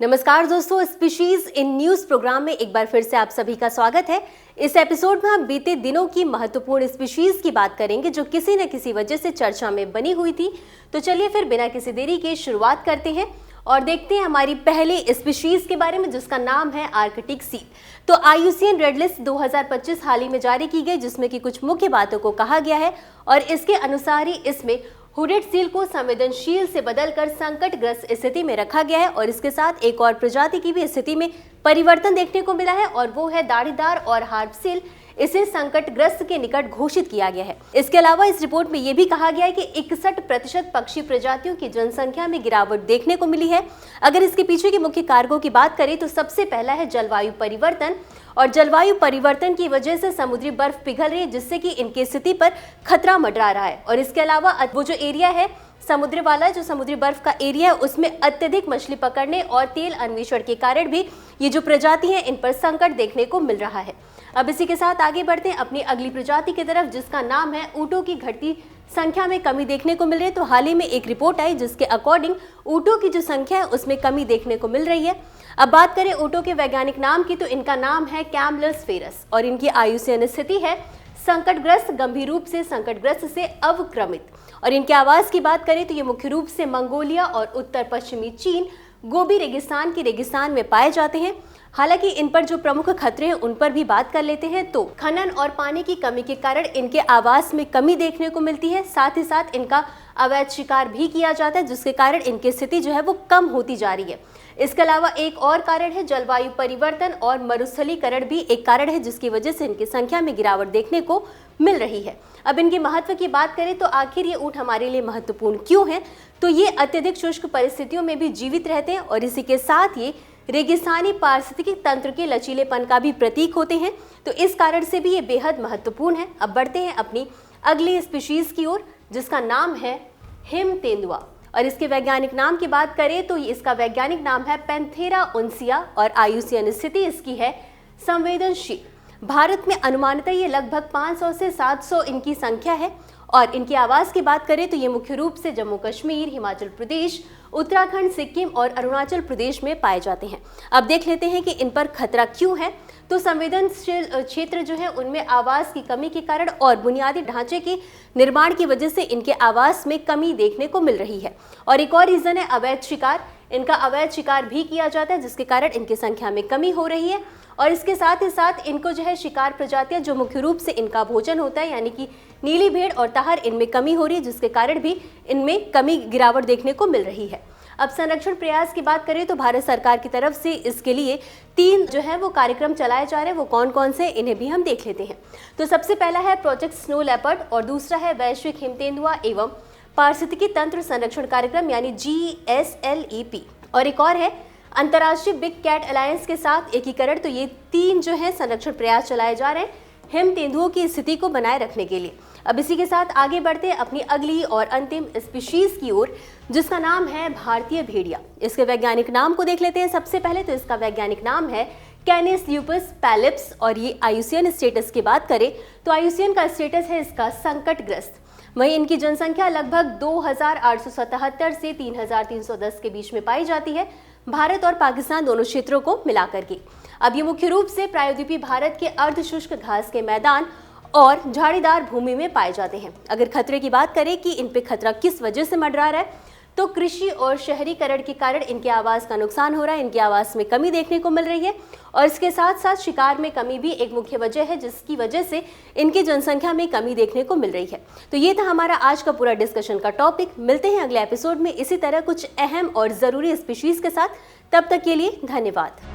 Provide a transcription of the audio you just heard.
नमस्कार दोस्तों, species in news programme में एक बार फिर से आप सभी का स्वागत है। इस एपिसोड में हम बीते दिनों की महत्वपूर्ण स्पीशीज की बात करेंगे जो किसी न किसी वजह से चर्चा में बनी हुई थी। तो चलिए फिर बिना किसी देरी के शुरुआत करते हैं और देखते हैं हमारी पहली स्पीशीज के बारे में, जिसका नाम है आर्कटिक सील। तो IUCN रेड लिस्ट 2025 हाल ही में जारी की गई, जिसमें कि कुछ मुख्य बातों को कहा गया है और इसके अनुसार ही इसमें हुडेड सील को संवेदनशील से बदलकर संकटग्रस्त स्थिति में रखा गया है और इसके साथ एक और प्रजाति की भी स्थिति में परिवर्तन देखने को मिला है और वो है दाढ़ीदार और हार्प सील। इसे संकटग्रस्त के निकट घोषित किया गया है। इसके अलावा इस रिपोर्ट में यह भी कहा गया है कि 61% पक्षी प्रजातियों की जनसंख्या में गिरावट देखने को मिली है। अगर इसके पीछे के मुख्य कारकों की बात करें तो सबसे पहला है जलवायु परिवर्तन, और जलवायु परिवर्तन की वजह से समुद्री बर्फ पिघल रही है, जिससे कि इनकी स्थिति पर खतरा मंडरा रहा है। और इसके अलावा वो जो एरिया है समुद्र वाला, जो समुद्री बर्फ का एरिया है, उसमें अत्यधिक मछली पकड़ने और तेल अन्वेषण के कारण भी ये जो प्रजाति है इन पर संकट देखने को मिल रहा है। अब इसी के साथ आगे बढ़ते हैं अपनी अगली प्रजाति की तरफ, जिसका नाम है ऊँटों की घटती संख्या में कमी देखने को मिल रही है। तो हाल ही में एक रिपोर्ट आई जिसके अकॉर्डिंग ऊँटों की जो संख्या है उसमें कमी देखने को मिल रही है। अब बात करें ऊँटों के वैज्ञानिक नाम की, तो इनका नाम है कैमलस फेरस और इनकी IUCN स्थिति है संकटग्रस्त, गंभीर रूप से संकटग्रस्त से अवक्रमित। और इनके आवास की बात करें तो ये मुख्य रूप से मंगोलिया और उत्तर पश्चिमी चीन गोबी रेगिस्तान के रेगिस्तान में पाए जाते हैं। हालांकि इन पर जो प्रमुख खतरे हैं उन पर भी बात कर लेते हैं। तो खनन और पानी की कमी के कारण इनके आवास में कमी देखने को मिलती है। साथ ही साथ इनका अवैध शिकार भी किया जाता है, जिसके कारण इनकी स्थिति जो है वो कम होती जा रही है। इसके अलावा एक और कारण है जलवायु परिवर्तन और मरुस्थलीकरण भी एक कारण है, जिसकी वजह से इनकी संख्या में गिरावट देखने को मिल रही है। अब इनके महत्व की बात करें तो आखिर ये ऊँट हमारे लिए महत्वपूर्ण क्यों है, तो ये अत्यधिक शुष्क परिस्थितियों में भी जीवित रहते हैं और इसी के साथ ये रेगिस्तानी पारिस्थितिकी तंत्र के लचीलेपन का भी प्रतीक होते हैं। तो इस कारण से भी ये बेहद महत्वपूर्ण है। अब बढ़ते हैं अपनी अगली स्पीशीज की ओर, जिसका नाम है हिम तेंदुआ। और इसके वैज्ञानिक नाम की बात करें तो इसका वैज्ञानिक नाम है पैंथेरा उन्सिया और IUCN स्थिति इसकी है संवेदनशील। भारत में अनुमानतः ये लगभग 500 से 700 इनकी संख्या है। और इनकी आवास की बात करें तो ये मुख्य रूप से जम्मू कश्मीर, हिमाचल प्रदेश, उत्तराखंड, सिक्किम और अरुणाचल प्रदेश में पाए जाते हैं। अब देख लेते हैं कि इन पर खतरा क्यों है। तो संवेदनशील क्षेत्र जो है उनमें आवास की कमी के कारण और बुनियादी ढांचे के निर्माण की वजह से इनके आवास में कमी देखने को मिल रही है। और एक और रीजन है अवैध शिकार। इनका अवैध शिकार भी किया जाता है, जिसके कारण इनकी संख्या में कमी हो रही है। और इसके साथ ही साथ इनको जो है शिकार प्रजातियां जो मुख्य रूप से इनका भोजन होता है, यानी कि नीली भेड़ और ताहर, इनमें कमी हो रही है, जिसके कारण भी इनमें कमी गिरावट देखने को मिल रही है। अब संरक्षण प्रयास की बात करें तो भारत सरकार की तरफ से इसके लिए 3 जो है वो कार्यक्रम चलाए जा रहे हैं। वो कौन कौन से, इन्हें भी हम देख लेते हैं। तो सबसे पहला है प्रोजेक्ट स्नो लेपर्ड और दूसरा है वैश्विक हिम तेंदुआ एवं पारिस्थितिकी तंत्र संरक्षण कार्यक्रम यानी GSLEP, और एक और है अंतर्राष्ट्रीय बिग कैट अलायंस के साथ एकीकरण। तो ये 3 जो है संरक्षण प्रयास चलाए जा रहे हैं हिम तेंदुओं की स्थिति को बनाए रखने के लिए। अब इसी के साथ आगे बढ़ते हैं अपनी अगली और अंतिम स्पीशीज की ओर, जिसका नाम है भारतीय भेड़िया। इसके वैज्ञानिक नाम को देख लेते हैं। सबसे पहले तो इसका वैज्ञानिक नाम है कैनिस ल्यूपस पैलिप्स और ये IUCN स्टेटस की बात करें तो IUCN का स्टेटस है इसका संकटग्रस्त। वहीं इनकी जनसंख्या लगभग 2877 से 3310 के बीच में पाई जाती है, भारत और पाकिस्तान दोनों क्षेत्रों को मिलाकर के। अब ये मुख्य रूप से प्रायद्वीपीय भारत के अर्धशुष्क घास के मैदान और झाड़ीदार भूमि में पाए जाते हैं। अगर खतरे की बात करें कि इन पे खतरा किस वजह से मंडरा रहा है, तो कृषि और शहरीकरण के कारण इनके आवास का नुकसान हो रहा है, इनके आवास में कमी देखने को मिल रही है। और इसके साथ साथ शिकार में कमी भी एक मुख्य वजह है, जिसकी वजह से इनकी जनसंख्या में कमी देखने को मिल रही है। तो ये था हमारा आज का पूरा डिस्कशन का टॉपिक। मिलते हैं अगले एपिसोड में इसी तरह कुछ अहम और ज़रूरी स्पीशीज़ के साथ। तब तक के लिए धन्यवाद।